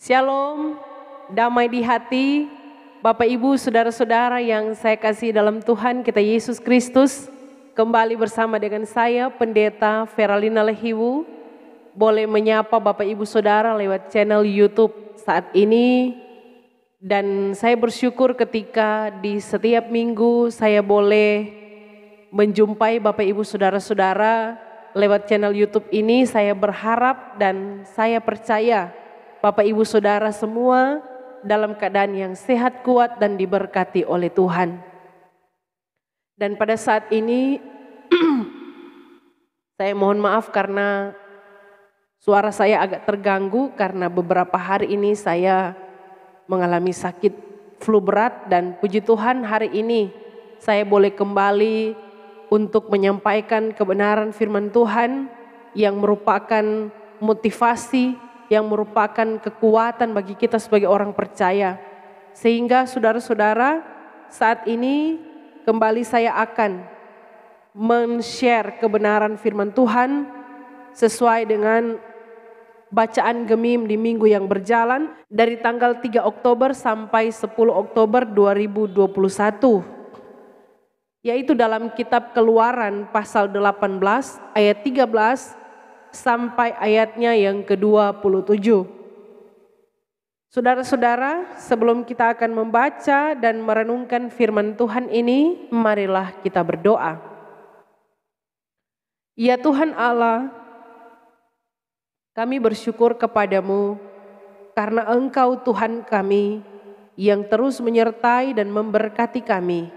Shalom, damai di hati, Bapak Ibu, Saudara-saudara yang saya kasih dalam Tuhan kita Yesus Kristus. Kembali bersama dengan saya, Pendeta Feralina Lehiwu. Boleh menyapa Bapak Ibu Saudara lewat channel YouTube saat ini. Dan saya bersyukur ketika di setiap minggu saya boleh menjumpai Bapak Ibu Saudara-saudara lewat channel YouTube ini. Saya berharap dan saya percaya Bapak Ibu Saudara semua dalam keadaan yang sehat, kuat dan diberkati oleh Tuhan. Dan pada saat ini saya mohon maaf karena suara saya agak terganggu karena beberapa hari ini saya mengalami sakit flu berat, dan puji Tuhan hari ini saya boleh kembali untuk menyampaikan kebenaran firman Tuhan yang merupakan motivasi, yang merupakan kekuatan bagi kita sebagai orang percaya. Sehingga saudara-saudara, saat ini kembali saya akan men-share kebenaran firman Tuhan sesuai dengan bacaan Gemim di minggu yang berjalan dari tanggal 3 Oktober sampai 10 Oktober 2021. Yaitu dalam kitab Keluaran pasal 18 ayat 13 sampai ayatnya yang ke-27. Saudara-saudara, sebelum kita akan membaca dan merenungkan firman Tuhan ini, marilah kita berdoa. Ya Tuhan Allah, kami bersyukur kepadamu karena Engkau Tuhan kami yang terus menyertai dan memberkati kami.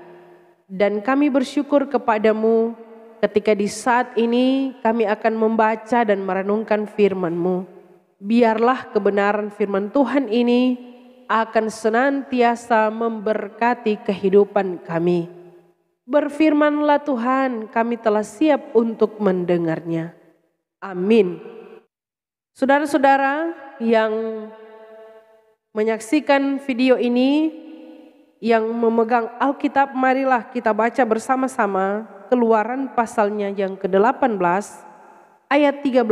Dan kami bersyukur kepadamu ketika di saat ini kami akan membaca dan merenungkan firman-Mu. Biarlah kebenaran firman Tuhan ini akan senantiasa memberkati kehidupan kami. Berfirmanlah Tuhan, kami telah siap untuk mendengarnya. Amin. Saudara-saudara yang menyaksikan video ini, yang memegang Alkitab, marilah kita baca bersama-sama Keluaran pasalnya yang ke-18 ayat 13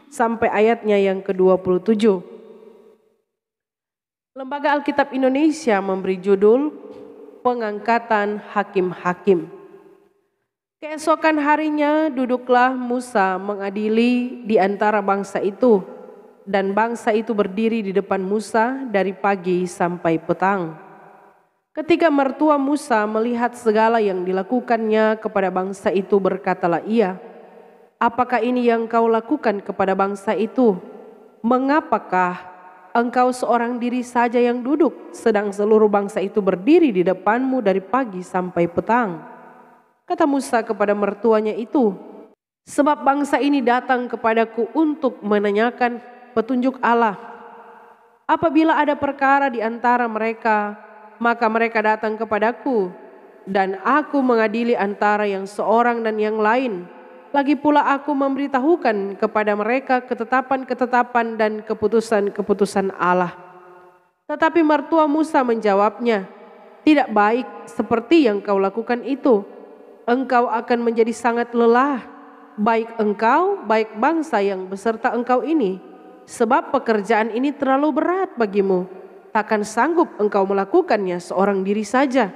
sampai ayatnya yang ke-27. Lembaga Alkitab Indonesia memberi judul Pengangkatan Hakim-Hakim. Keesokan harinya duduklah Musa mengadili di antara bangsa itu, dan bangsa itu berdiri di depan Musa dari pagi sampai petang. Ketika mertua Musa melihat segala yang dilakukannya kepada bangsa itu, berkatalah ia, "Apakah ini yang kau lakukan kepada bangsa itu? Mengapakah engkau seorang diri saja yang duduk, sedang seluruh bangsa itu berdiri di depanmu dari pagi sampai petang?" Kata Musa kepada mertuanya itu, "Sebab bangsa ini datang kepadaku untuk menanyakan petunjuk Allah. Apabila ada perkara di antara mereka, maka mereka datang kepadaku, dan aku mengadili antara yang seorang dan yang lain. Lagi pula aku memberitahukan kepada mereka ketetapan-ketetapan dan keputusan-keputusan Allah." Tetapi mertua Musa menjawabnya, "Tidak baik seperti yang kau lakukan itu. Engkau akan menjadi sangat lelah, baik engkau, baik bangsa yang beserta engkau ini. Sebab pekerjaan ini terlalu berat bagimu. Takkan sanggup engkau melakukannya seorang diri saja.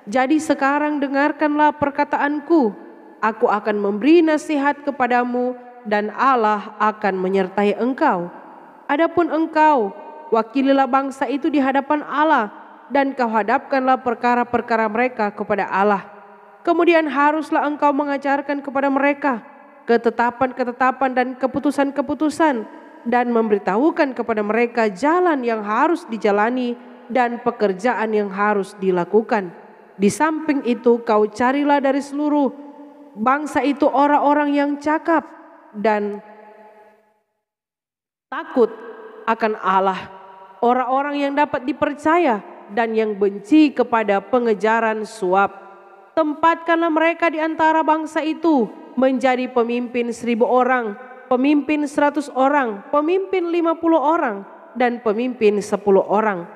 Jadi sekarang dengarkanlah perkataanku. Aku akan memberi nasihat kepadamu dan Allah akan menyertai engkau. Adapun engkau, wakililah bangsa itu di hadapan Allah, dan kau hadapkanlah perkara-perkara mereka kepada Allah. Kemudian haruslah engkau mengajarkan kepada mereka ketetapan-ketetapan dan keputusan-keputusan, dan memberitahukan kepada mereka jalan yang harus dijalani dan pekerjaan yang harus dilakukan. Di samping itu kau carilah dari seluruh bangsa itu orang-orang yang cakap dan takut akan Allah, orang-orang yang dapat dipercaya dan yang benci kepada pengejaran suap. Tempatkanlah mereka di antara bangsa itu menjadi pemimpin 1.000 orang, pemimpin 100 orang, pemimpin 50 orang, dan pemimpin 10 orang.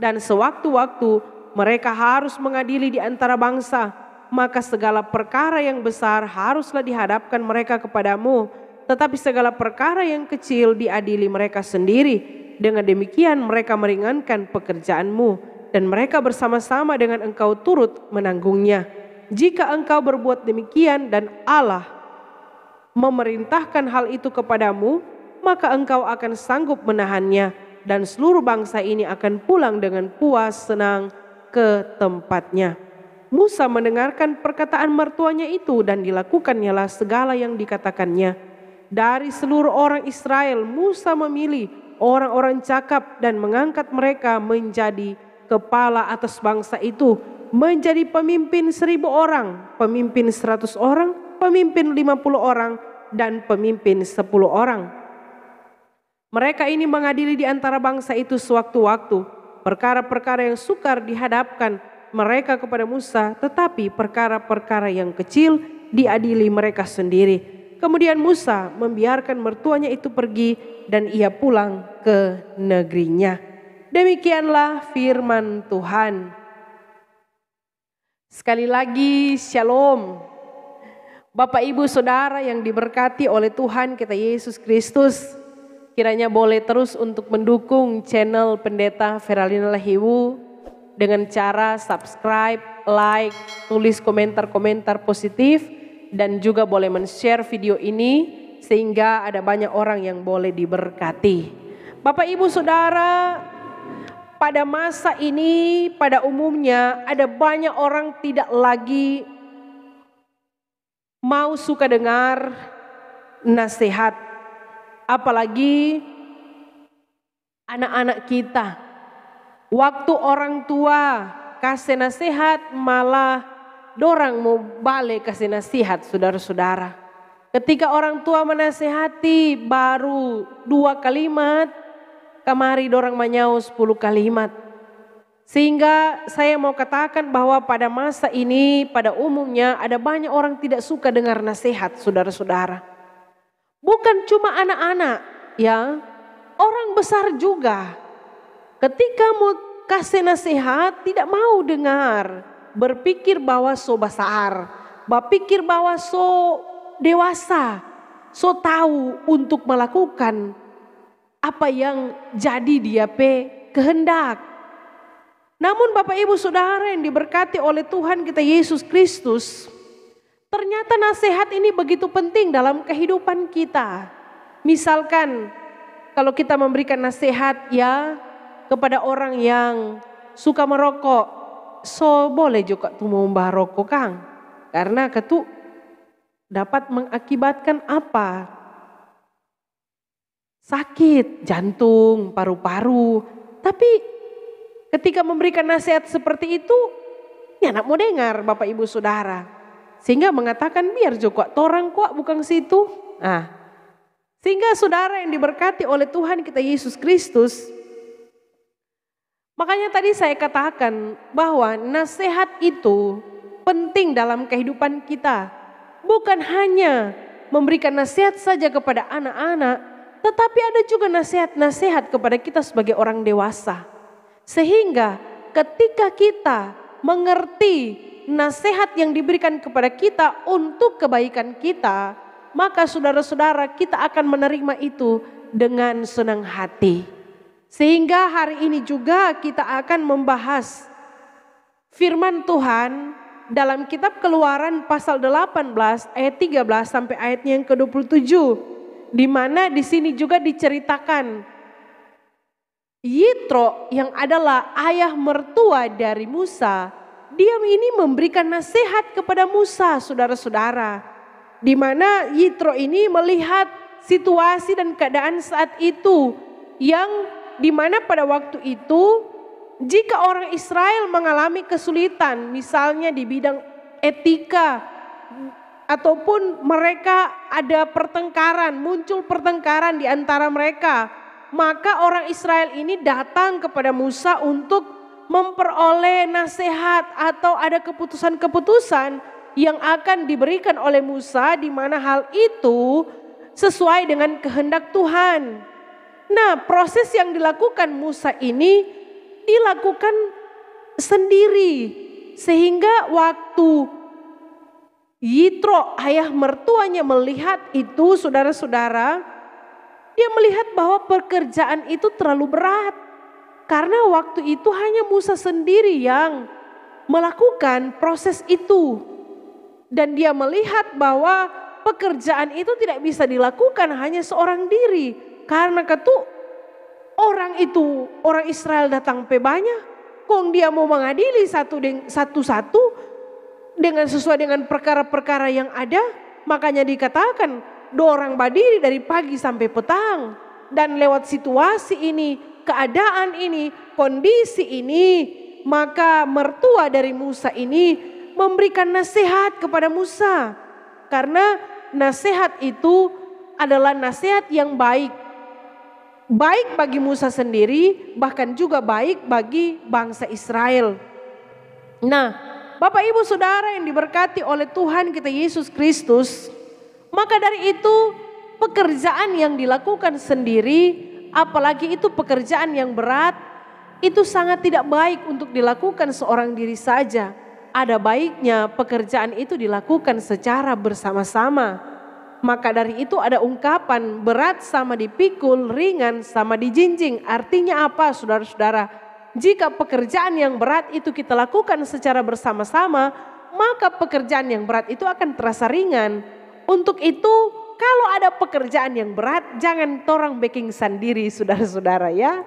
Dan sewaktu-waktu mereka harus mengadili di antara bangsa, maka segala perkara yang besar haruslah dihadapkan mereka kepadamu, tetapi segala perkara yang kecil diadili mereka sendiri. Dengan demikian mereka meringankan pekerjaanmu dan mereka bersama-sama dengan engkau turut menanggungnya. Jika engkau berbuat demikian dan Allah memerintahkan hal itu kepadamu, maka engkau akan sanggup menahannya dan seluruh bangsa ini akan pulang dengan puas senang ke tempatnya. Musa mendengarkan perkataan mertuanya itu dan dilakukannya segala yang dikatakannya. Dari seluruh orang Israel, Musa memilih orang-orang cakap dan mengangkat mereka menjadi kepala atas bangsa itu, menjadi pemimpin 1.000 orang, pemimpin 100 orang, pemimpin 50 orang, dan pemimpin 10 orang. Mereka ini mengadili di antara bangsa itu sewaktu-waktu perkara-perkara yang sukar dihadapkan mereka kepada Musa, tetapi perkara-perkara yang kecil diadili mereka sendiri. Kemudian Musa membiarkan mertuanya itu pergi dan ia pulang ke negerinya. Demikianlah firman Tuhan. Sekali lagi shalom. Bapak Ibu Saudara yang diberkati oleh Tuhan kita Yesus Kristus, kiranya boleh terus untuk mendukung channel Pendeta Feralina Lahiwu dengan cara subscribe, like, tulis komentar-komentar positif, dan juga boleh men-share video ini sehingga ada banyak orang yang boleh diberkati. Bapak Ibu Saudara, pada masa ini pada umumnya ada banyak orang tidak lagi mau suka dengar nasihat. Apalagi anak-anak kita. Waktu orang tua kasih nasihat malah dorang mau balik kasih nasihat, saudara-saudara. Ketika orang tua menasihati baru 2 kalimat, kemari dorang menyau 10 kalimat. Sehingga saya mau katakan bahwa pada masa ini pada umumnya ada banyak orang tidak suka dengar nasihat, saudara-saudara. Bukan cuma anak-anak, ya, orang besar juga. Ketika mau kasih nasihat tidak mau dengar, berpikir bahwa so besar, berpikir bahwa so dewasa, so tahu untuk melakukan apa yang jadi dia kehendak. Namun Bapak Ibu Saudara yang diberkati oleh Tuhan kita Yesus Kristus, ternyata nasihat ini begitu penting dalam kehidupan kita. Misalkan kalau kita memberikan nasihat ya kepada orang yang suka merokok, so boleh juga tuh membah rokok Kang. Karena ketu dapat mengakibatkan apa? Sakit jantung, paru-paru. Tapi ketika memberikan nasihat seperti itu, ya nak mau dengar Bapak Ibu Saudara. Sehingga mengatakan biar juga torang kok bukan situ. Nah, sehingga saudara yang diberkati oleh Tuhan kita Yesus Kristus. Makanya tadi saya katakan bahwa nasihat itu penting dalam kehidupan kita. Bukan hanya memberikan nasihat saja kepada anak-anak, tetapi ada juga nasihat-nasihat kepada kita sebagai orang dewasa. Sehingga ketika kita mengerti nasihat yang diberikan kepada kita untuk kebaikan kita, maka saudara-saudara kita akan menerima itu dengan senang hati. Sehingga hari ini juga kita akan membahas firman Tuhan dalam kitab Keluaran pasal 18 ayat 13 sampai ayatnya yang ke-27. Di mana di sini juga diceritakan Yitro yang adalah ayah mertua dari Musa, dia ini memberikan nasihat kepada Musa, saudara-saudara. Di mana Yitro ini melihat situasi dan keadaan saat itu, yang di mana pada waktu itu jika orang Israel mengalami kesulitan, misalnya di bidang etika, ataupun mereka ada pertengkaran, muncul pertengkaran di antara mereka, maka orang Israel ini datang kepada Musa untuk memperoleh nasihat atau ada keputusan-keputusan yang akan diberikan oleh Musa, di mana hal itu sesuai dengan kehendak Tuhan. Nah, proses yang dilakukan Musa ini dilakukan sendiri, sehingga waktu Yitro ayah mertuanya melihat itu, saudara-saudara, Dia melihat bahwa pekerjaan itu terlalu berat. Karena waktu itu hanya Musa sendiri yang melakukan proses itu. Dan dia melihat bahwa pekerjaan itu tidak bisa dilakukan hanya seorang diri. Karena orang Israel datang banyak. Kong dia mau mengadili satu-satu dengan sesuai dengan perkara-perkara yang ada. Makanya dikatakan dorang berdiri dari pagi sampai petang. Dan lewat situasi ini, keadaan ini, kondisi ini, maka mertua dari Musa ini memberikan nasihat kepada Musa. Karena nasihat itu adalah nasihat yang baik. Baik bagi Musa sendiri, bahkan juga baik bagi bangsa Israel. Nah, Bapak Ibu Saudara yang diberkati oleh Tuhan kita Yesus Kristus, maka dari itu pekerjaan yang dilakukan sendiri, apalagi itu pekerjaan yang berat, itu sangat tidak baik untuk dilakukan seorang diri saja. Ada baiknya pekerjaan itu dilakukan secara bersama-sama. Maka dari itu ada ungkapan berat sama dipikul, ringan sama dijinjing. Artinya apa saudara-saudara? Jika pekerjaan yang berat itu kita lakukan secara bersama-sama, maka pekerjaan yang berat itu akan terasa ringan. Untuk itu kalau ada pekerjaan yang berat, jangan torang bikin sendiri saudara-saudara ya.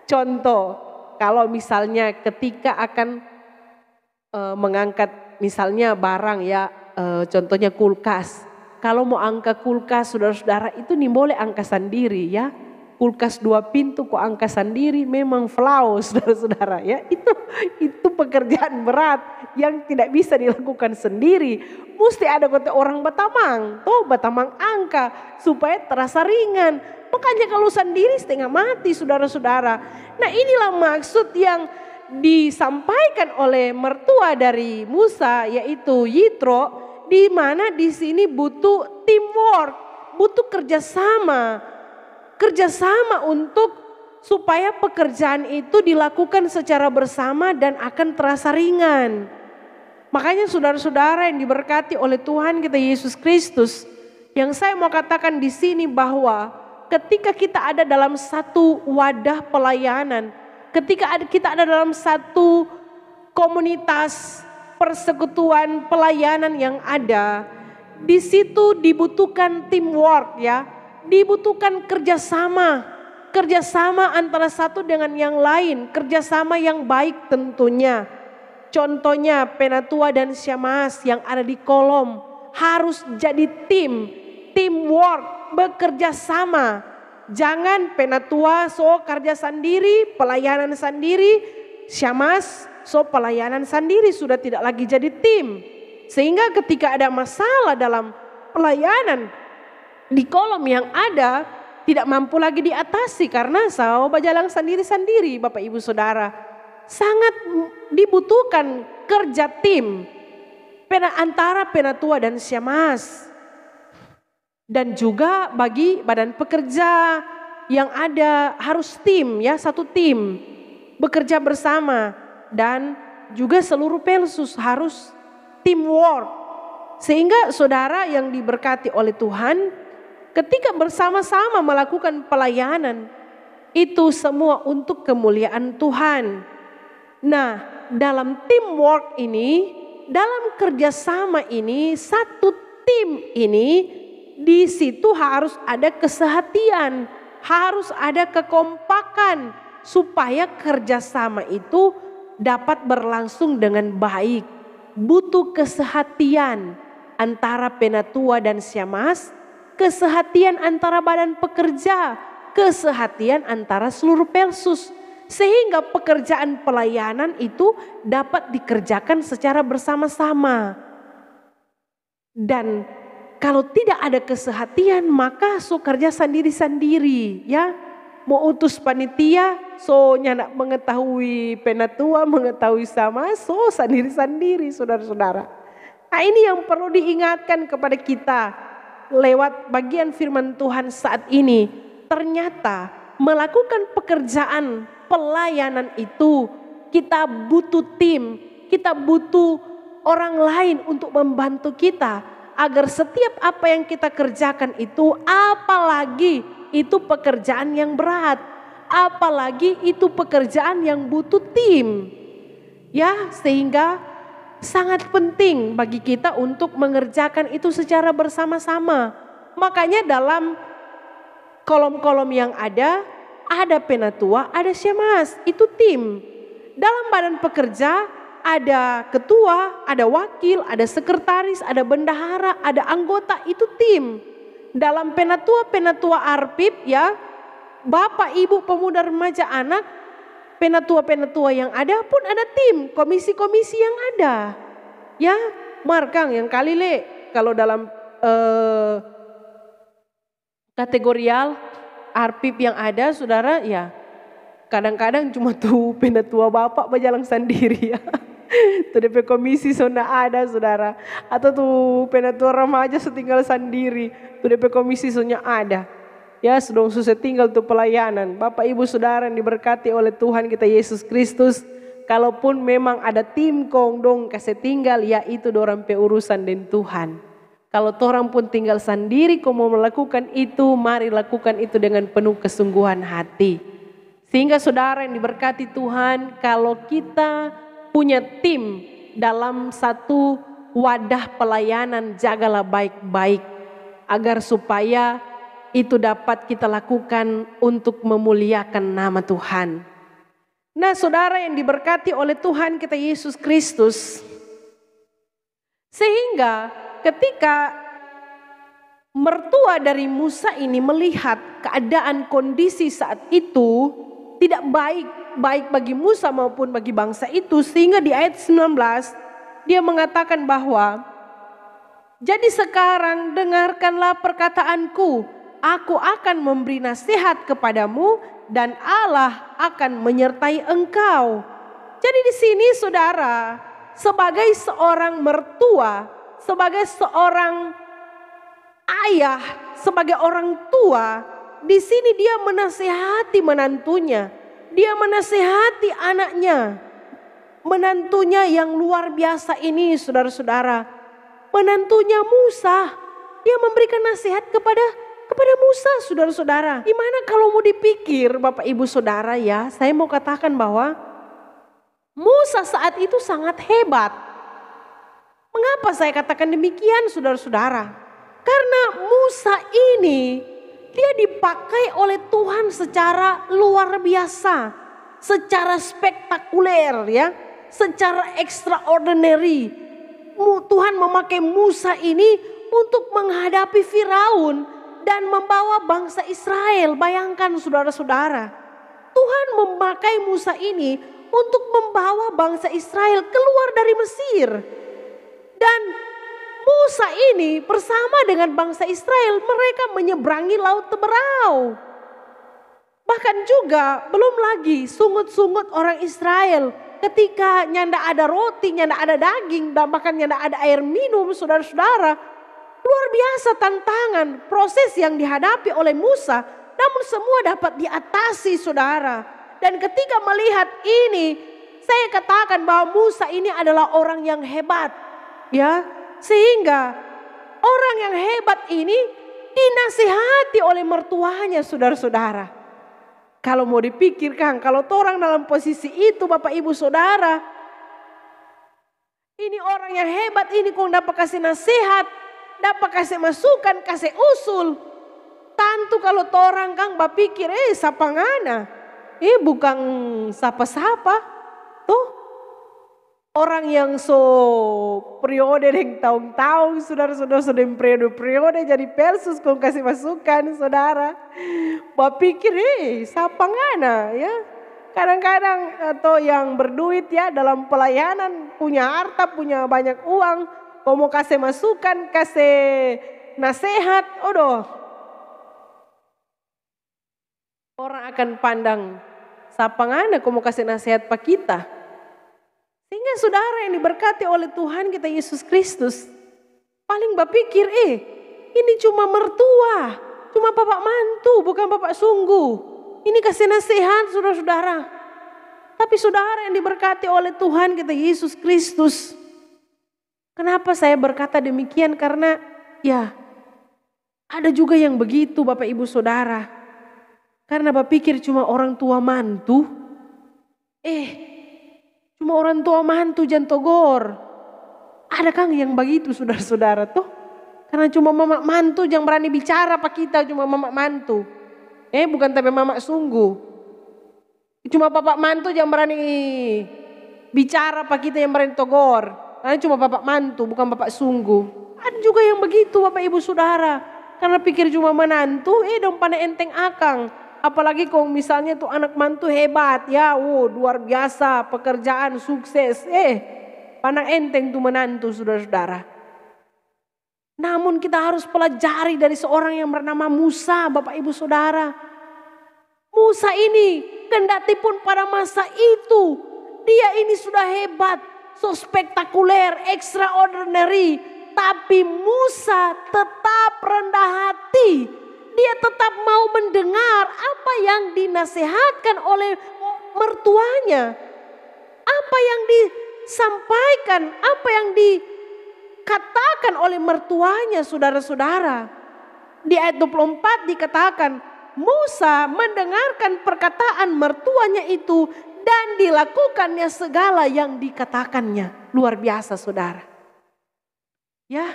Contoh, kalau misalnya ketika akan mengangkat misalnya barang ya, contohnya kulkas. Kalau mau angkat kulkas saudara-saudara itu nih boleh angkat sendiri ya. Kulkas 2 pintu kok angkat sendiri memang flau saudara-saudara ya. Itu pekerjaan berat yang tidak bisa dilakukan sendiri. Mesti ada orang batamang, batamang angka supaya terasa ringan. Makanya kalau sendiri setengah mati saudara-saudara. Nah inilah maksud yang disampaikan oleh mertua dari Musa yaitu Yitro, di mana di sini butuh teamwork, butuh kerjasama untuk supaya pekerjaan itu dilakukan secara bersama dan akan terasa ringan. Makanya saudara-saudara yang diberkati oleh Tuhan kita Yesus Kristus, yang saya mau katakan di sini bahwa ketika kita ada dalam satu wadah pelayanan, ketika kita ada dalam satu komunitas persekutuan pelayanan yang ada, di situ dibutuhkan teamwork ya. Dibutuhkan kerjasama antara satu dengan yang lain, kerjasama yang baik tentunya. Contohnya Penatua dan Syamahas yang ada di kolom harus jadi teamwork, bekerja sama. Jangan Penatua kerja sendiri, pelayanan sendiri, Syamahas pelayanan sendiri, sudah tidak lagi jadi tim. Sehingga ketika ada masalah dalam pelayanan, di kolom yang ada tidak mampu lagi diatasi karena berjalan sendiri-sendiri Bapak Ibu Saudara. Sangat dibutuhkan kerja tim antara Penatua dan Syamahas. Dan juga bagi badan pekerja yang ada harus tim ya, satu tim bekerja bersama. Dan juga seluruh Pelsus harus teamwork. Sehingga saudara yang diberkati oleh Tuhan, ketika bersama-sama melakukan pelayanan, itu semua untuk kemuliaan Tuhan. Nah, dalam teamwork ini, dalam kerjasama ini, satu tim ini, di situ harus ada kesehatian, harus ada kekompakan, supaya kerjasama itu dapat berlangsung dengan baik. Butuh kesehatian antara Penatua dan Syamahas, kesehatian antara badan pekerja, kesehatian antara seluruh Pelsus. Sehingga pekerjaan pelayanan itu dapat dikerjakan secara bersama-sama. Dan kalau tidak ada kesehatian maka kerja sendiri-sendiri ya. Mau utus panitia, nak mengetahui Penatua, mengetahui Syamahas, sendiri-sendiri saudara-saudara. Nah ini yang perlu diingatkan kepada kita. Lewat bagian firman Tuhan saat ini, ternyata melakukan pekerjaan pelayanan itu kita butuh tim, kita butuh orang lain untuk membantu kita agar setiap apa yang kita kerjakan itu, apalagi itu pekerjaan yang berat. Apalagi itu pekerjaan yang butuh tim. Ya, sehingga sangat penting bagi kita untuk mengerjakan itu secara bersama-sama. Makanya dalam kolom-kolom yang ada penatua, ada syemasi, itu tim. Dalam badan pekerja ada ketua, ada wakil, ada sekretaris, ada bendahara, ada anggota, itu tim. Dalam penatua Arpip ya, Bapak Ibu pemuda remaja anak, penatua-penatua yang ada pun ada tim, komisi-komisi yang ada. Ya, Markang yang kali kalau dalam kategorial Arpip yang ada saudara ya, kadang-kadang cuma tuh penatua bapak berjalan sendiri ya. Tuh DP komisi sudah ada saudara. Atau tuh penatua remaja setinggal sendiri, tuh DP komisi sudah ada. Ya, sudah susah tinggal tuh pelayanan. Bapak Ibu Saudara yang diberkati oleh Tuhan kita Yesus Kristus, kalaupun memang ada tim kong dong kasih tinggal, ya itu dorang pe urusan dengan Tuhan. Kalau orang pun tinggal sendiri kau mau melakukan itu, mari lakukan itu dengan penuh kesungguhan hati. Sehingga saudara yang diberkati Tuhan, kalau kita punya tim dalam satu wadah pelayanan, jagalah baik-baik agar supaya itu dapat kita lakukan untuk memuliakan nama Tuhan. Nah, saudara yang diberkati oleh Tuhan kita Yesus Kristus, sehingga ketika mertua dari Musa ini melihat keadaan kondisi saat itu tidak baik bagi Musa maupun bagi bangsa itu, sehingga di ayat 19 dia mengatakan bahwa, jadi sekarang dengarkanlah perkataanku, aku akan memberi nasihat kepadamu dan Allah akan menyertai engkau. Jadi di sini saudara, sebagai seorang mertua, sebagai seorang ayah, sebagai orang tua, di sini dia menasihati menantunya, dia menasihati anaknya. Menantunya yang luar biasa ini saudara-saudara, menantunya Musa, dia memberikan nasihat kepada Musa, saudara-saudara. Gimana kalau mau dipikir Bapak Ibu Saudara ya, saya mau katakan bahwa Musa saat itu sangat hebat. Mengapa saya katakan demikian saudara-saudara? Karena Musa ini dia dipakai oleh Tuhan secara luar biasa, secara spektakuler ya, secara extraordinary. Tuhan memakai Musa ini untuk menghadapi Firaun dan membawa bangsa Israel. Bayangkan saudara-saudara, Tuhan memakai Musa ini untuk membawa bangsa Israel keluar dari Mesir. Dan Musa ini bersama dengan bangsa Israel, mereka menyeberangi Laut Teberau. Bahkan juga belum lagi sungut-sungut orang Israel ketika nyanda ada roti, nyanda ada daging, dan bahkan nyanda ada air minum saudara-saudara. Luar biasa tantangan, proses yang dihadapi oleh Musa, namun semua dapat diatasi saudara. Dan ketika melihat ini, saya katakan bahwa Musa ini adalah orang yang hebat. Ya, sehingga orang yang hebat ini dinasihati oleh mertuanya saudara-saudara. Kalau mau dipikirkan, kalau orang dalam posisi itu Bapak Ibu Saudara, ini orang yang hebat ini kok dapat kasih nasihat, dapat kasih masukan, kasih usul. Tentu kalau orang kang berpikir, sapa ngana, bukan sapa-sapa, tuh orang yang so periode yang tahun-tahun, saudara-saudara sudah periode jadi Persus kong kasih masukan, saudara. Berpikir, sapa ngana, ya. Kadang-kadang atau yang berduit ya dalam pelayanan, punya harta, punya banyak uang. Kau mau kasih masukan, kasih nasihat, orang akan pandang, siapa ngana kau mau kasih nasihat pak kita. Sehingga saudara yang diberkati oleh Tuhan kita Yesus Kristus, paling berpikir, ini cuma mertua, cuma bapak mantu, bukan bapak sungguh. Ini kasih nasihat saudara-saudara. Tapi saudara yang diberkati oleh Tuhan kita Yesus Kristus, kenapa saya berkata demikian? Karena ya ada juga yang begitu Bapak Ibu Saudara. Karena berpikir cuma orang tua mantu. Cuma orang tua mantu jangan togor. Ada kan yang begitu saudara-saudara tuh. Karena cuma mama mantu jangan berani bicara pak kita cuma mama mantu. Bukan tapi mama sungguh. Cuma bapak mantu jangan berani bicara pak kita yang berani togor. Karena cuma bapak mantu bukan bapak sungguh. Ada juga yang begitu bapak ibu saudara. Karena pikir cuma menantu dong pandai enteng akang. Apalagi kalau misalnya tuh anak mantu hebat ya. Luar biasa pekerjaan sukses. Pandang enteng tuh menantu saudara-saudara. Namun kita harus pelajari dari seorang yang bernama Musa bapak ibu saudara. Musa ini kendati pun pada masa itu. Dia ini sudah hebat. So spektakuler, extraordinary. Tapi Musa tetap rendah hati. Dia tetap mau mendengar apa yang dinasehatkan oleh mertuanya. Apa yang disampaikan, apa yang dikatakan oleh mertuanya saudara-saudara. Di ayat 24 dikatakan, Musa mendengarkan perkataan mertuanya itu dan dilakukannya segala yang dikatakannya. Luar biasa saudara. Ya,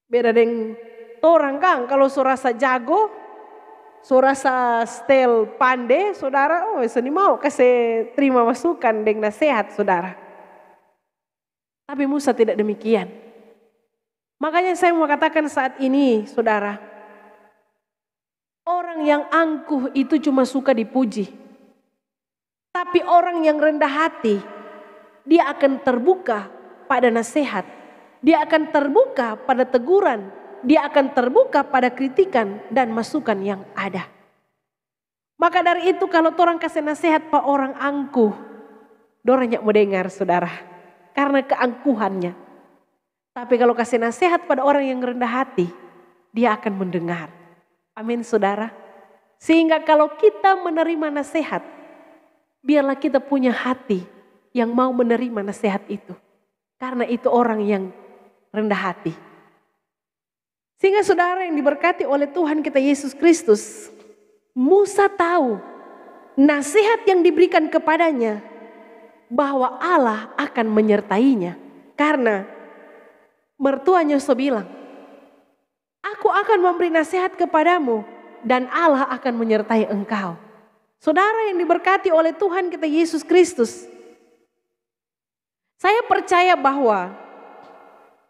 beda dengan orang kan kalau sorasa jago, sorasa stel pandai saudara, seni mau kasih terima masukan dengan nasihat saudara. Tapi Musa tidak demikian. Makanya saya mau katakan saat ini saudara, orang yang angkuh itu cuma suka dipuji. Tapi orang yang rendah hati, dia akan terbuka pada nasihat. Dia akan terbuka pada teguran. Dia akan terbuka pada kritikan dan masukan yang ada. Maka dari itu kalau orang kasih nasihat pak orang angkuh, dorangnya mau dengar saudara. Karena keangkuhannya. Tapi kalau kasih nasihat pada orang yang rendah hati, dia akan mendengar. Amin saudara. Sehingga kalau kita menerima nasihat, biarlah kita punya hati yang mau menerima nasihat itu. Karena itu orang yang rendah hati. Sehingga saudara yang diberkati oleh Tuhan kita Yesus Kristus, Musa tahu nasihat yang diberikan kepadanya bahwa Allah akan menyertainya. Karena mertuanya bilang, aku akan memberi nasihat kepadamu dan Allah akan menyertai engkau. Saudara yang diberkati oleh Tuhan kita Yesus Kristus, saya percaya bahwa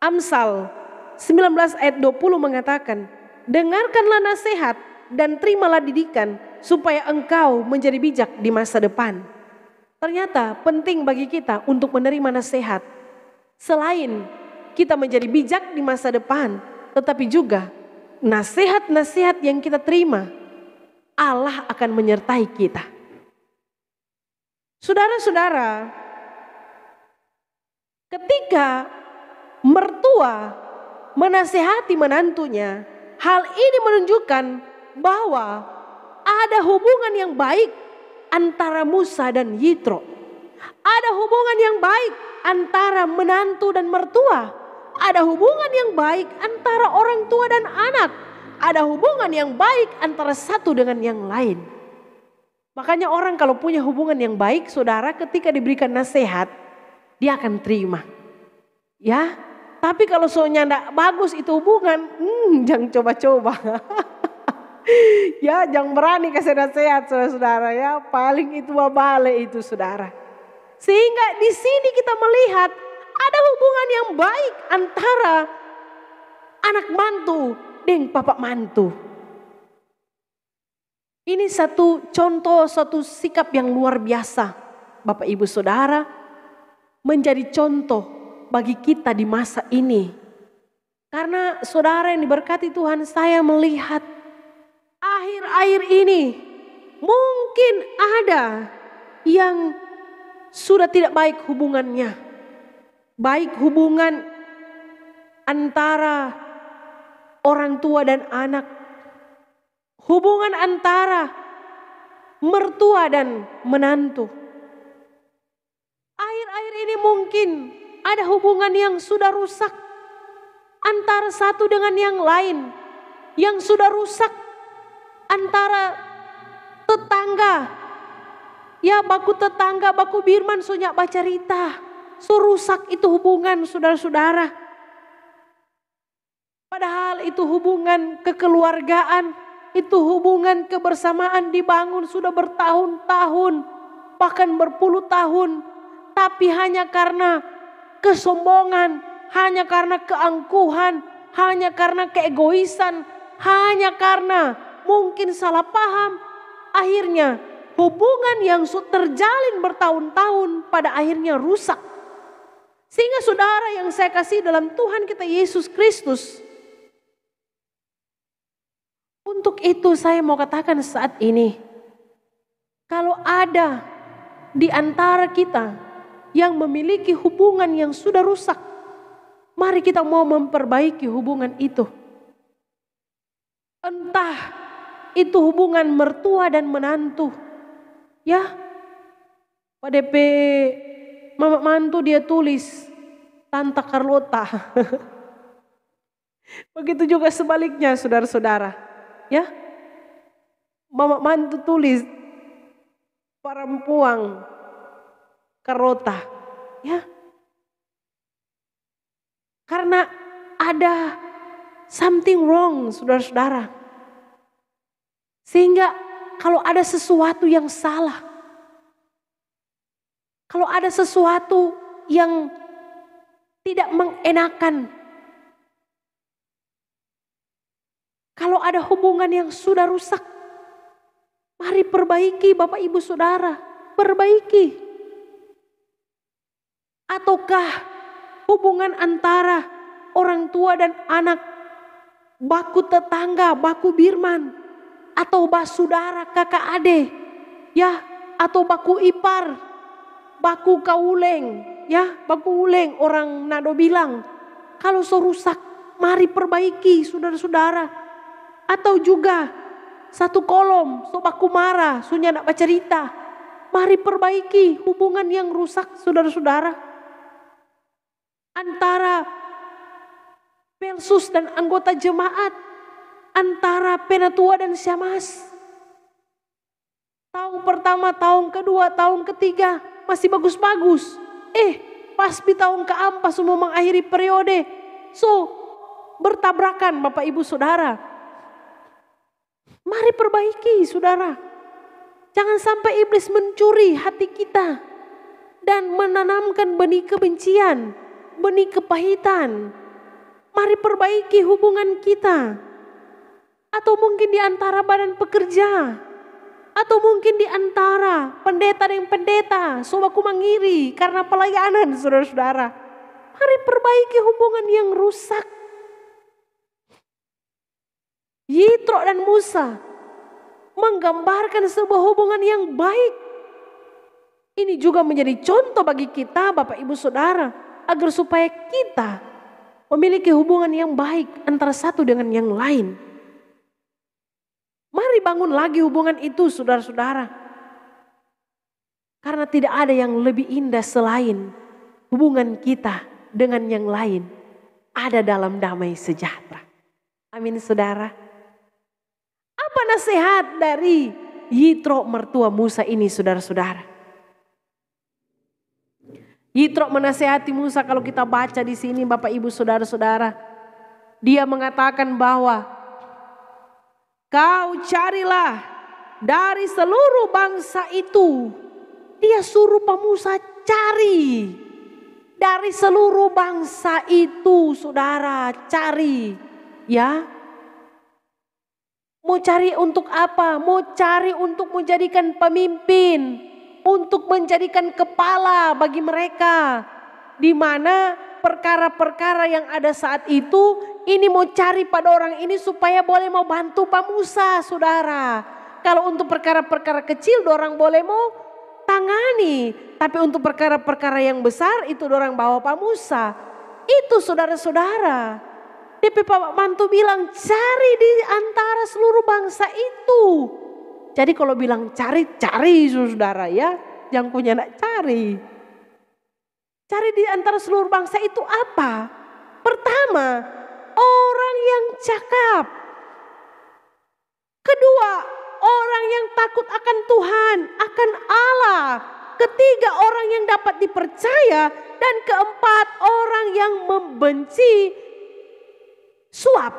Amsal 19 ayat 20 mengatakan, dengarkanlah nasihat dan terimalah didikan supaya engkau menjadi bijak di masa depan. Ternyata penting bagi kita untuk menerima nasihat. Selain kita menjadi bijak di masa depan, tetapi juga nasihat-nasihat yang kita terima, Allah akan menyertai kita. Saudara-saudara, ketika mertua menasihati menantunya, hal ini menunjukkan bahwa ada hubungan yang baik antara Musa dan Yitro. Ada hubungan yang baik antara menantu dan mertua. Ada hubungan yang baik antara orang tua dan anak. Ada hubungan yang baik antara satu dengan yang lain. Makanya orang kalau punya hubungan yang baik, saudara, ketika diberikan nasihat, dia akan terima. Ya, tapi kalau soalnya tidak bagus itu hubungan, jangan coba-coba. Ya, jangan berani kasih nasihat saudara-saudara ya. Paling itu wabale itu saudara. Sehingga di sini kita melihat ada hubungan yang baik antara anak mantu dengan bapak mantu. Ini satu contoh, satu sikap yang luar biasa. Bapak ibu saudara, menjadi contoh bagi kita di masa ini. Karena saudara yang diberkati Tuhan, saya melihat akhir-akhir ini mungkin ada yang sudah tidak baik hubungannya. Baik hubungan antara orang tua dan anak. Hubungan antara mertua dan menantu. Akhir-akhir ini mungkin ada hubungan yang sudah rusak antara satu dengan yang lain. Yang sudah rusak antara Tetangga, ya baku tetangga, baku birman sunyak baca rita. Rusak itu hubungan saudara-saudara. Padahal itu hubungan kekeluargaan, itu hubungan kebersamaan dibangun sudah bertahun-tahun, bahkan berpuluh tahun. Tapi hanya karena kesombongan, hanya karena keangkuhan, hanya karena keegoisan, hanya karena mungkin salah paham, akhirnya hubungan yang terjalin bertahun-tahun pada akhirnya rusak. Sehingga saudara yang saya kasih dalam Tuhan kita Yesus Kristus, untuk itu saya mau katakan saat ini, kalau ada di antara kita yang memiliki hubungan yang sudah rusak, mari kita mau memperbaiki hubungan itu. Entah itu hubungan mertua dan menantu. Ya, Pak DP Mama mantu dia tulis Tante Carlota. Begitu juga sebaliknya saudara-saudara. Ya, Mama mantu tulis perempuan Carlota. Ya, karena ada something wrong saudara-saudara. Sehingga kalau ada sesuatu yang salah, kalau ada sesuatu yang tidak mengenakan, kalau ada hubungan yang sudah rusak, mari perbaiki Bapak Ibu Saudara, perbaiki. Ataukah hubungan antara orang tua dan anak, baku tetangga, baku birman, atau saudara kakak adik, ya, atau baku ipar, baku kauleng, ya, baku uleng orang nado bilang. Kalau rusak, mari perbaiki saudara-saudara. Atau juga satu kolom, baku marah, sunya nak baca cerita. Mari perbaiki hubungan yang rusak saudara-saudara. Antara pelsus dan anggota jemaat, antara penatua dan syamasi. Tahun pertama, tahun kedua, tahun ketiga masih bagus-bagus. Pas di tahun keempat semua mengakhiri periode. Bertabrakan Bapak Ibu Saudara. Mari perbaiki saudara. Jangan sampai iblis mencuri hati kita dan menanamkan benih kebencian, benih kepahitan. Mari perbaiki hubungan kita. Atau mungkin di antara badan pekerja, atau mungkin di antara pendeta dan pendeta, aku mengiri karena pelayanan saudara-saudara. Mari perbaiki hubungan yang rusak. Yitro dan Musa menggambarkan sebuah hubungan yang baik. Ini juga menjadi contoh bagi kita Bapak Ibu Saudara, agar supaya kita memiliki hubungan yang baik antara satu dengan yang lain. Mari bangun lagi hubungan itu saudara-saudara. Karena tidak ada yang lebih indah selain hubungan kita dengan yang lain ada dalam damai sejahtera. Amin saudara. Apa nasihat dari Yitro mertua Musa ini saudara-saudara? Yitro menasihati Musa, kalau kita baca di sini Bapak Ibu Saudara-saudara, dia mengatakan bahwa kau carilah dari seluruh bangsa itu. Dia suruh Pak Musa cari dari seluruh bangsa itu, saudara, cari. Ya, mau cari untuk apa? Mau cari untuk menjadikan pemimpin, untuk menjadikan kepala bagi mereka. Di mana perkara-perkara yang ada saat itu, ini mau cari pada orang ini supaya boleh mau bantu Pak Musa, saudara. Kalau untuk perkara-perkara kecil, orang boleh mau tangani. Tapi untuk perkara-perkara yang besar, itu orang bawa Pak Musa. Itu saudara-saudara. DP Pak Mantu bilang cari di antara seluruh bangsa itu. Jadi kalau bilang cari, cari saudara ya. Yang punya nak cari. Cari di antara seluruh bangsa itu apa? Pertama, orang yang cakap. Kedua, orang yang takut akan Tuhan, akan Allah. Ketiga, orang yang dapat dipercaya. Dan keempat, orang yang membenci suap.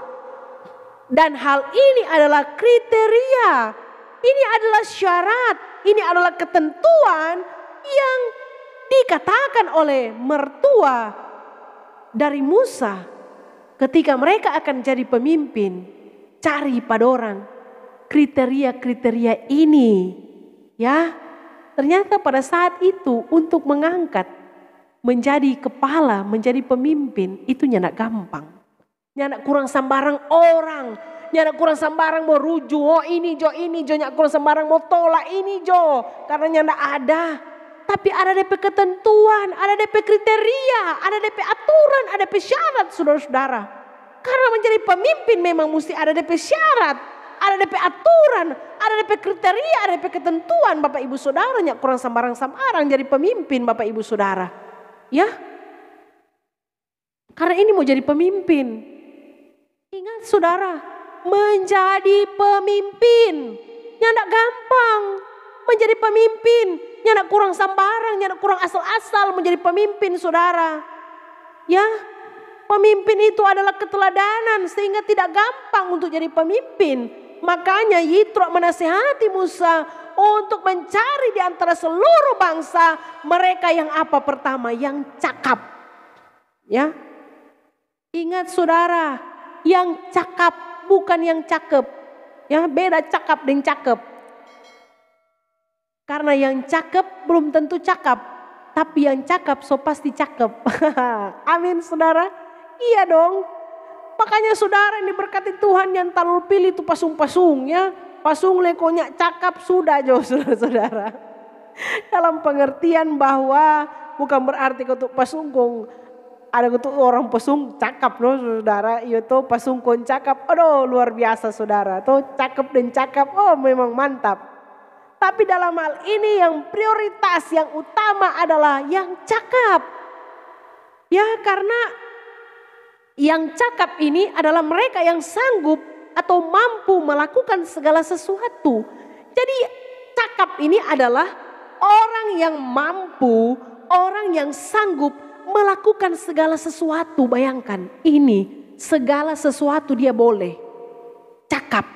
Dan hal ini adalah kriteria, ini adalah syarat, ini adalah ketentuan yang dikatakan oleh mertua dari Musa. Ketika mereka akan jadi pemimpin, cari pada orang kriteria-kriteria ini. Ya, ternyata pada saat itu untuk mengangkat menjadi kepala, menjadi pemimpin, itu nyanak gampang. Nyanak kurang sambarang orang, nyanak kurang sambarang mau rujuk, oh ini jo, nyanak kurang sambarang mau tolak ini jo, karena nyanak ada. Tapi ada DP ketentuan, ada DP kriteria, ada DP aturan, ada DP syarat saudara-saudara. Karena menjadi pemimpin memang mesti ada DP syarat, ada DP aturan, ada DP kriteria, ada DP ketentuan Bapak Ibu Saudara. Nyak kurang sambarang-sambarang jadi pemimpin Bapak Ibu Saudara. Ya, karena ini mau jadi pemimpin. Ingat saudara, menjadi pemimpin nyak gampang. Menjadi pemimpin nyak kurang sambarang, nyak kurang asal-asal menjadi pemimpin saudara. Ya, pemimpin itu adalah keteladanan sehingga tidak gampang untuk jadi pemimpin. Makanya Yitro menasihati Musa untuk mencari di antara seluruh bangsa mereka yang apa pertama, yang cakap. Ya, ingat saudara, yang cakap bukan yang cakep. Ya, beda cakap dan cakep. Karena yang cakep belum tentu cakap, tapi yang cakap so pasti cakep. Amin saudara. Iya dong. Makanya saudara yang diberkati Tuhan yang talul pilih itu pasung-pasung ya. Pasung lekonya cakap sudah jauh saudara-saudara. Dalam pengertian bahwa bukan berarti untuk pasung kong ada gitu orang pasung cakap loh saudara. Iya tuh pasung kong cakap. Aduh luar biasa saudara. Tuh cakep dan cakap, oh memang mantap. Tapi dalam hal ini yang prioritas, yang utama adalah yang cakap. Ya, karena yang cakap ini adalah mereka yang sanggup atau mampu melakukan segala sesuatu. Jadi cakap ini adalah orang yang mampu, orang yang sanggup melakukan segala sesuatu. Bayangkan ini, segala sesuatu dia boleh. Cakap.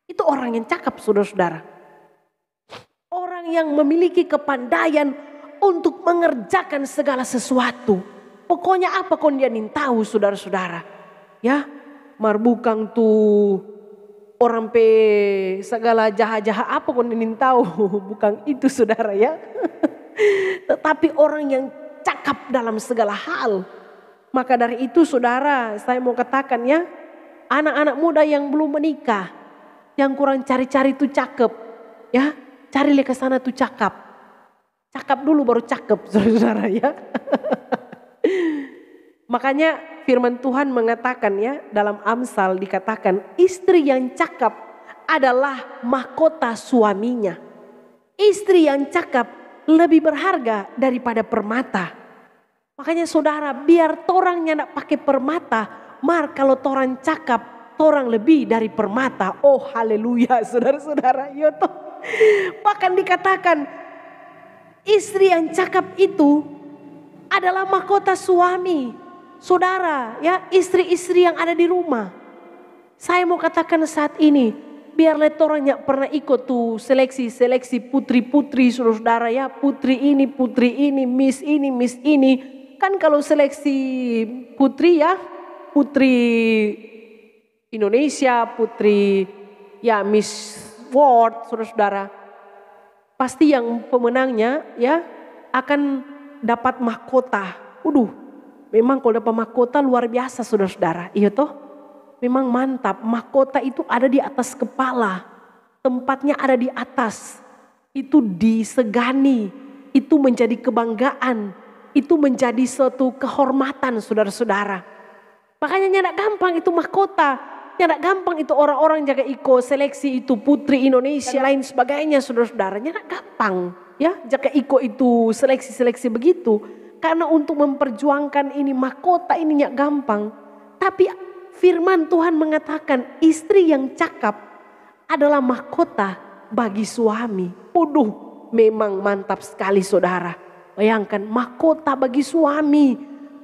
Itu orang yang cakap saudara-saudara. Orang yang memiliki kepandaian untuk mengerjakan segala sesuatu. Pokoknya apa kon dia tahu saudara-saudara. Ya, marbukang tuh orang pe segala jaha-jaha apa kon dia tahu. Bukan itu saudara ya. Tetapi orang yang cakap dalam segala hal. Maka dari itu saudara, saya mau katakan ya, anak-anak muda yang belum menikah, yang kurang cari-cari itu cakep. Ya, cari ke sana tuh cakap. Cakap dulu baru cakep saudara-saudara ya. Makanya firman Tuhan mengatakan ya, dalam Amsal dikatakan istri yang cakap adalah mahkota suaminya. Istri yang cakap lebih berharga daripada permata. Makanya saudara, biar torangnya nak pakai permata, mar kalau torang cakap, torang lebih dari permata. Oh haleluya saudara-saudara. Ya toh. Bahkan dikatakan istri yang cakap itu adalah mahkota suami. Saudara ya, istri-istri yang ada di rumah. Saya mau katakan saat ini, biar letoranya pernah ikut tuh seleksi putri-putri saudara ya. Putri ini, miss ini. Kan kalau seleksi putri ya, putri Indonesia, putri ya Miss World, saudara-saudara, pasti yang pemenangnya ya akan dapat mahkota. Memang kalau dapat mahkota luar biasa saudara-saudara. Iya toh, memang mantap. Mahkota itu ada di atas kepala, tempatnya ada di atas. Itu disegani, itu menjadi kebanggaan, itu menjadi suatu kehormatan saudara-saudara. Makanya nyadak gampang itu mahkota. Nyadak gampang itu orang-orang jaga iko seleksi itu putri Indonesia lain sebagainya saudara-saudara. Nyadak gampang ya jaga iko itu seleksi begitu. Karena untuk memperjuangkan ini mahkota ini nyadak gampang. Tapi firman Tuhan mengatakan istri yang cakap adalah mahkota bagi suami. Memang mantap sekali saudara. Bayangkan mahkota bagi suami.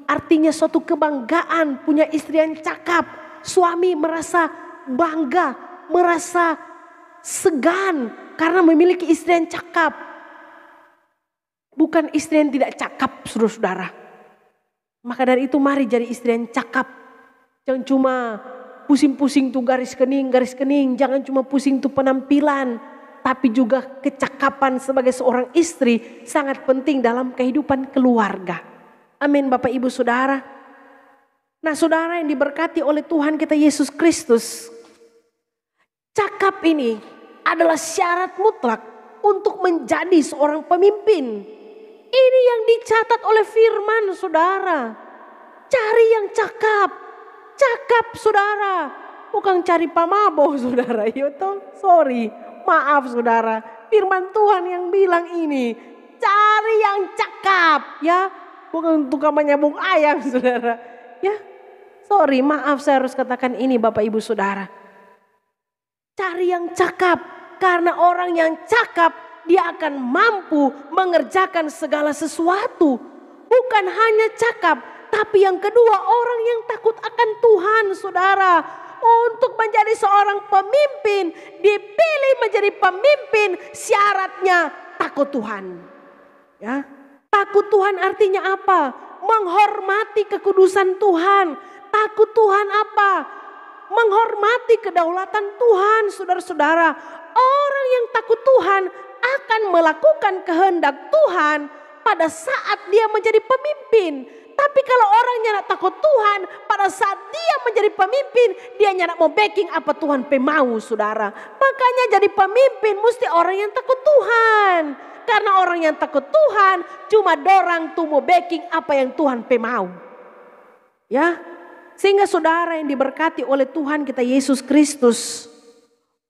Artinya suatu kebanggaan punya istri yang cakap. Suami merasa bangga, merasa segan karena memiliki istri yang cakap. Bukan istri yang tidak cakap saudara-saudara. Maka dari itu mari jadi istri yang cakap. Jangan cuma pusing-pusing tuh garis kening. Jangan cuma pusing tuh penampilan. Tapi juga kecakapan sebagai seorang istri sangat penting dalam kehidupan keluarga. Amin Bapak Ibu Saudara. Nah saudara yang diberkati oleh Tuhan kita Yesus Kristus. Cakap ini adalah syarat mutlak untuk menjadi seorang pemimpin. Ini yang dicatat oleh firman saudara. Cari yang cakap. Cakap saudara. Bukan cari pamabo saudara. Maaf saudara, firman Tuhan yang bilang ini, cari yang cakap ya, bukan tukang menyambung ayam saudara. Ya, maaf saya harus katakan ini Bapak Ibu Saudara. Cari yang cakap, karena orang yang cakap dia akan mampu mengerjakan segala sesuatu. Bukan hanya cakap, tapi yang kedua orang yang takut akan Tuhan saudara. Untuk menjadi seorang pemimpin, dipilih menjadi pemimpin, syaratnya takut Tuhan. Ya, takut Tuhan artinya apa? Menghormati kekudusan Tuhan. Takut Tuhan apa? Menghormati kedaulatan Tuhan, saudara-saudara. Orang yang takut Tuhan akan melakukan kehendak Tuhan pada saat dia menjadi pemimpin. Tapi kalau orangnya nak takut Tuhan, pada saat dia menjadi pemimpin, dia nak mau backing apa Tuhan mau saudara. Makanya jadi pemimpin mesti orang yang takut Tuhan. Karena orang yang takut Tuhan cuma dorang tuh mau backing apa yang Tuhan mau. Ya, sehingga saudara yang diberkati oleh Tuhan kita Yesus Kristus.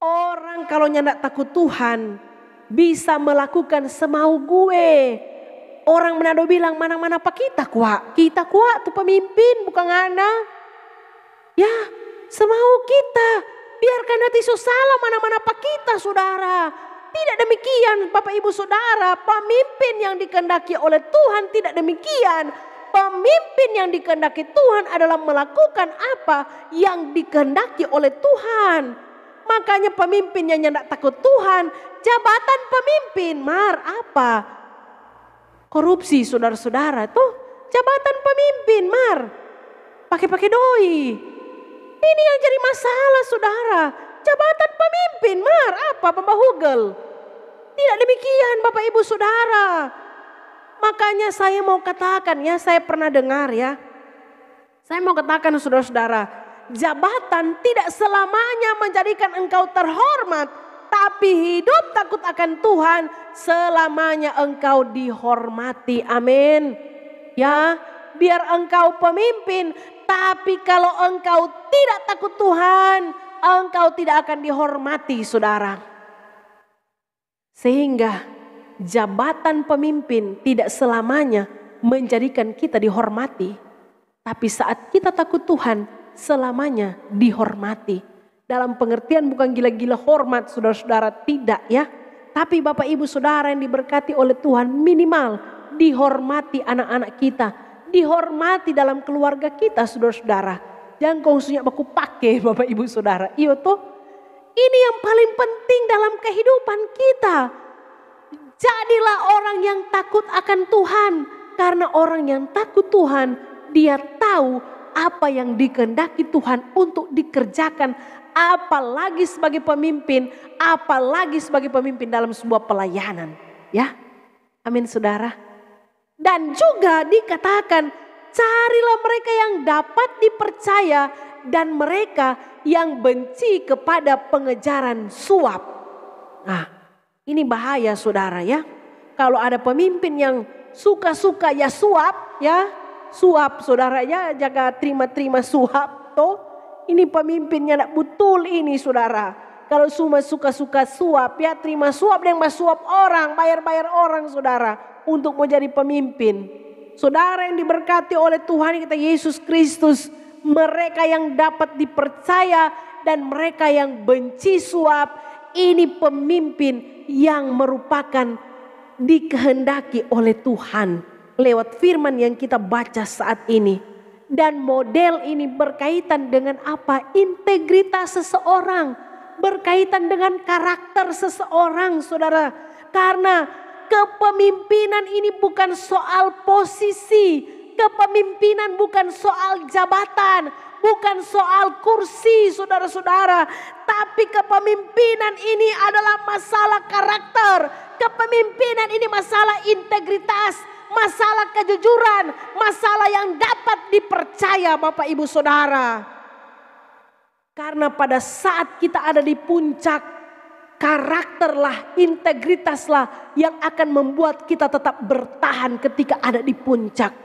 Orang kalau nyandak takut Tuhan bisa melakukan semau gue. Orang Manado bilang mana-mana pak kita kuat. Kita kuat tuh pemimpin bukan ngana. Ya semau kita. Biarkan hati salah mana-mana pak kita saudara. Tidak demikian Bapak Ibu Saudara. Pemimpin yang dikehendaki oleh Tuhan tidak demikian. Pemimpin yang dikehendaki Tuhan adalah melakukan apa yang dikehendaki oleh Tuhan. Makanya pemimpin yang tidak takut Tuhan. Jabatan pemimpin apa? Korupsi saudara-saudara tuh jabatan pemimpin pakai doi. Ini yang jadi masalah saudara. Jabatan pemimpin apa pembahugel. Tidak demikian Bapak Ibu Saudara. Makanya saya mau katakan ya, saya pernah dengar ya. Saya mau katakan saudara-saudara, jabatan tidak selamanya menjadikan engkau terhormat. Tapi hidup takut akan Tuhan selamanya engkau dihormati. Amin. Ya, biar engkau pemimpin. Tapi kalau engkau tidak takut Tuhan, engkau tidak akan dihormati saudara. Sehingga jabatan pemimpin tidak selamanya menjadikan kita dihormati. Tapi saat kita takut Tuhan selamanya dihormati. Dalam pengertian bukan gila-gila hormat saudara-saudara, tidak ya. Tapi Bapak Ibu Saudara yang diberkati oleh Tuhan, minimal dihormati anak-anak kita. Dihormati dalam keluarga kita saudara-saudara. Jangan khususnya aku pakai Bapak Ibu Saudara. Iya toh. Ini yang paling penting dalam kehidupan kita. Jadilah orang yang takut akan Tuhan. Karena orang yang takut Tuhan, dia tahu apa yang dikehendaki Tuhan untuk dikerjakan. Apalagi sebagai pemimpin dalam sebuah pelayanan. Ya, amin saudara. Dan juga dikatakan, carilah mereka yang dapat dipercaya dan mereka yang benci kepada pengejaran suap. Nah, ini bahaya saudara ya. Kalau ada pemimpin yang suka-suka ya suap ya. Suap saudara ya, jaga terima-terima suap toh. Ini pemimpinnya tidak betul ini saudara. Kalau cuma suka-suka suap ya, terima suap dan suap orang, bayar-bayar orang saudara untuk menjadi pemimpin. Saudara yang diberkati oleh Tuhan kita Yesus Kristus, mereka yang dapat dipercaya dan mereka yang benci suap ini pemimpin yang merupakan dikehendaki oleh Tuhan lewat firman yang kita baca saat ini. Dan model ini berkaitan dengan apa? Integritas seseorang, berkaitan dengan karakter seseorang, saudara. Karena kepemimpinan ini bukan soal posisi, kepemimpinan bukan soal jabatan, bukan soal kursi, saudara-saudara. Tapi kepemimpinan ini adalah masalah karakter. Kepemimpinan ini masalah integritas, masalah kejujuran, masalah yang dapat dipercaya Bapak Ibu Saudara. Karena pada saat kita ada di puncak, karakterlah, integritaslah yang akan membuat kita tetap bertahan ketika ada di puncak.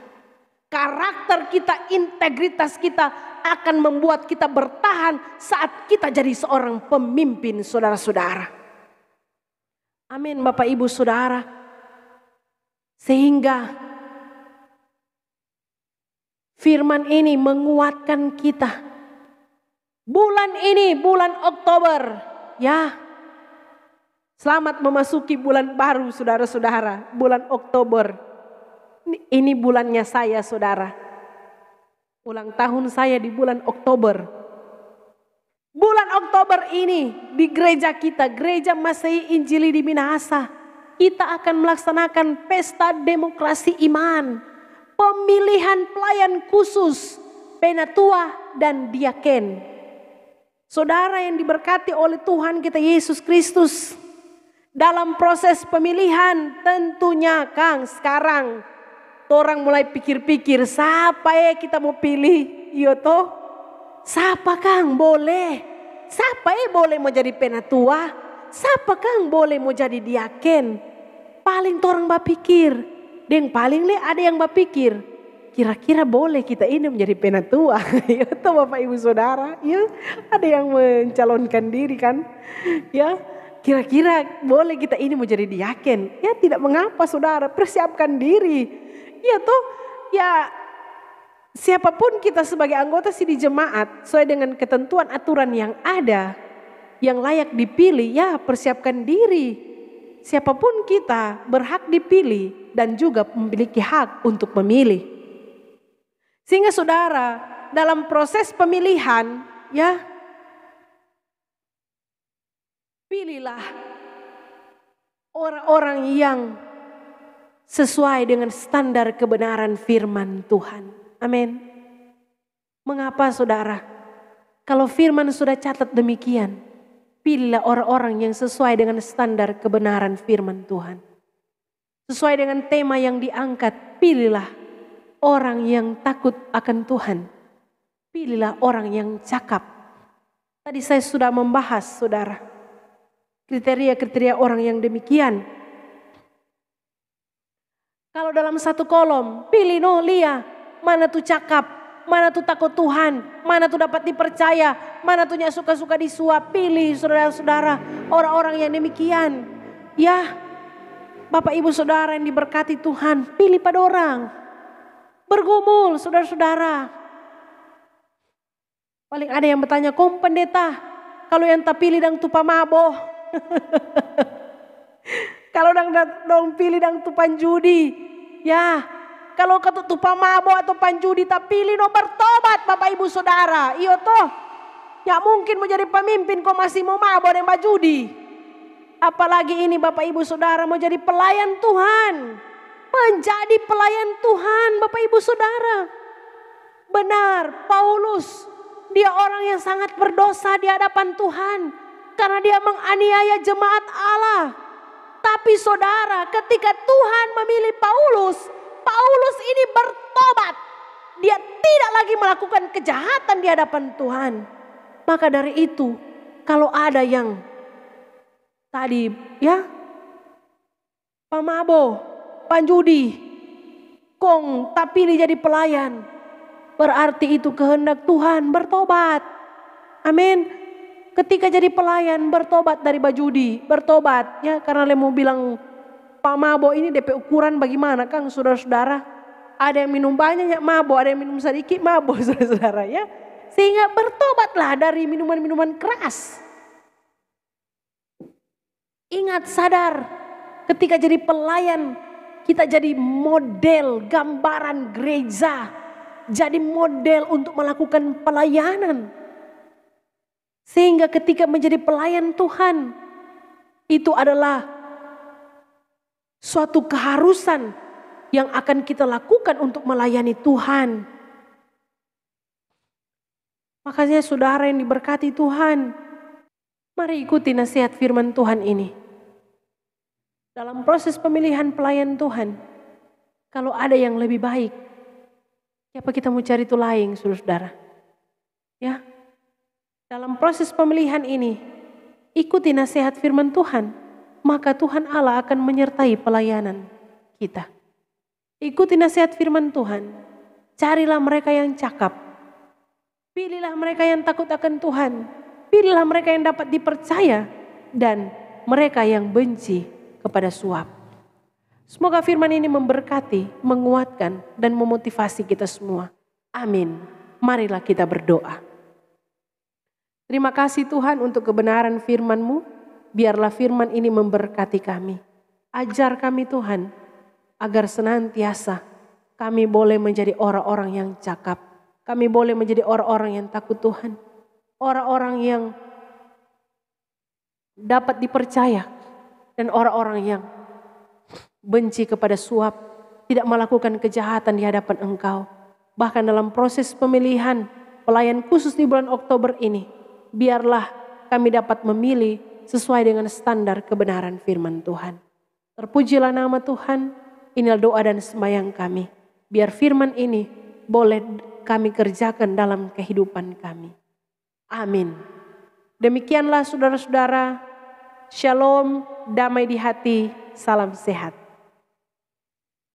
Karakter kita, integritas kita akan membuat kita bertahan saat kita jadi seorang pemimpin, saudara-saudara. Amin Bapak Ibu Saudara. Sehingga firman ini menguatkan kita. Bulan ini, bulan Oktober, ya. Selamat memasuki bulan baru, saudara-saudara. Bulan Oktober. Ini bulannya saya, saudara. Ulang tahun saya di bulan Oktober. Bulan Oktober ini di gereja kita, Gereja Masehi Injili di Minahasa, kita akan melaksanakan pesta demokrasi iman, pemilihan pelayan khusus, penatua dan diaken. Saudara yang diberkati oleh Tuhan kita Yesus Kristus, dalam proses pemilihan tentunya Kang sekarang orang mulai pikir-pikir siapa ya kita mau pilih, iya toh? Siapa Kang boleh? Siapa boleh mau jadi penatua? Siapa Kang boleh mau jadi diaken? Paling orang berpikir, yang paling ada yang berpikir, kira-kira boleh kita ini menjadi penatua? Ya toh Bapak Ibu Saudara, ya ada yang mencalonkan diri kan? Ya, kira-kira boleh kita ini mau jadi diaken? Ya tidak mengapa saudara, persiapkan diri. Ya toh, ya. Siapapun kita sebagai anggota di jemaat, sesuai dengan ketentuan aturan yang ada, yang layak dipilih, ya persiapkan diri. Siapapun kita berhak dipilih dan juga memiliki hak untuk memilih. Sehingga saudara, dalam proses pemilihan, ya pilihlah orang-orang yang sesuai dengan standar kebenaran firman Tuhan. Amin. Mengapa saudara? Kalau firman sudah catat demikian, pilihlah orang-orang yang sesuai dengan standar kebenaran firman Tuhan. Sesuai dengan tema yang diangkat, pilihlah orang yang takut akan Tuhan. Pilihlah orang yang cakap. Tadi saya sudah membahas saudara, kriteria-kriteria orang yang demikian. Kalau dalam satu kolom, pilih Lia. Mana tuh cakap, mana tuh takut Tuhan, mana tuh dapat dipercaya, mana tuh suka-suka disuap. Pilih saudara-saudara orang-orang yang demikian. Ya Bapak Ibu Saudara yang diberkati Tuhan, pilih pada orang. Bergumul saudara-saudara. Paling ada yang bertanya, kom pendeta, kalau yang tak pilih dang tupa mabo. Kalau dong pilih dang tupan judi, ya. Kalau ketutupan mabo atau panjudi tak pilih no bertobat Bapak Ibu Saudara. Iyo toh. Ya mungkin mau jadi pemimpin kok masih mau mabo dan judi. Apalagi ini Bapak Ibu Saudara mau jadi pelayan Tuhan. Menjadi pelayan Tuhan Bapak Ibu Saudara. Benar Paulus. Dia orang yang sangat berdosa di hadapan Tuhan. Karena dia menganiaya jemaat Allah. Tapi saudara ketika Tuhan memilih Paulus ini bertobat. Dia tidak lagi melakukan kejahatan di hadapan Tuhan. Maka dari itu, kalau ada yang tadi ya pamabo, panjudi, kong tak pilih jadi pelayan, berarti itu kehendak Tuhan, bertobat. Amin. Ketika jadi pelayan bertobat dari bajudi, bertobat ya karena mau bilang Pak mabo ini DP ukuran bagaimana Kang saudara-saudara? Ada yang minum banyak ya mabo, ada yang minum sedikit mabo saudara-saudara ya. Sehingga bertobatlah dari minuman-minuman keras. Ingat, sadar, ketika jadi pelayan, kita jadi model gambaran gereja. Jadi model untuk melakukan pelayanan. Sehingga ketika menjadi pelayan Tuhan, itu adalah suatu keharusan yang akan kita lakukan untuk melayani Tuhan. Makanya saudara yang diberkati Tuhan, mari ikuti nasihat firman Tuhan ini. Dalam proses pemilihan pelayan Tuhan, kalau ada yang lebih baik, siapa kita mau cari itu lain, saudara? Ya, dalam proses pemilihan ini, ikuti nasihat firman Tuhan, maka Tuhan Allah akan menyertai pelayanan kita. Ikuti nasihat firman Tuhan, carilah mereka yang cakap, pilihlah mereka yang takut akan Tuhan, pilihlah mereka yang dapat dipercaya, dan mereka yang benci kepada suap. Semoga firman ini memberkati, menguatkan, dan memotivasi kita semua. Amin. Marilah kita berdoa. Terima kasih Tuhan untuk kebenaran firman-Mu. Biarlah firman ini memberkati kami. Ajar kami Tuhan, agar senantiasa kami boleh menjadi orang-orang yang cakap. Kami boleh menjadi orang-orang yang takut Tuhan. Orang-orang yang dapat dipercaya. Dan orang-orang yang benci kepada suap, tidak melakukan kejahatan di hadapan Engkau. Bahkan dalam proses pemilihan pelayan khusus di bulan Oktober ini, biarlah kami dapat memilih sesuai dengan standar kebenaran firman Tuhan. Terpujilah nama Tuhan, inilah doa dan sembahyang kami. Biar firman ini boleh kami kerjakan dalam kehidupan kami. Amin. Demikianlah saudara-saudara, shalom, damai di hati, salam sehat.